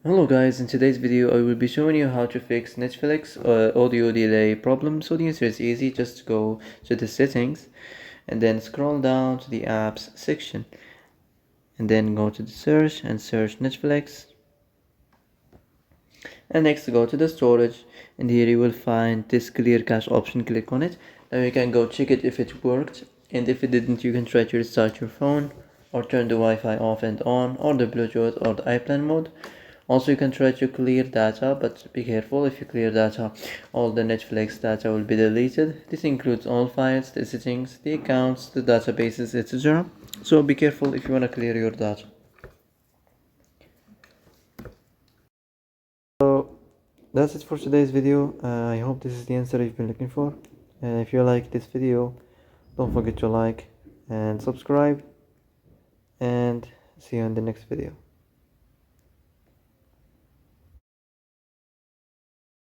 Hello guys, in today's video I will be showing you how to fix Netflix audio delay problem. So the answer is easy, just go to the settings and then scroll down to the apps section and then go to the search and search Netflix, and next go to the storage, and here you will find this clear cache option. Click on it. Now you can go check it if it worked, and if it didn't you can try to restart your phone or turn the Wi-Fi off and on, or the Bluetooth or the airplane mode. Also you can try to clear data, but be careful. If you clear data, all the Netflix data will be deleted. This includes all files, the settings, the accounts, the databases, etc. So be careful if you want to clear your data. So that's it for today's video. I hope this is the answer you've been looking for. If you like this video, don't forget to like and subscribe, and see you in the next video.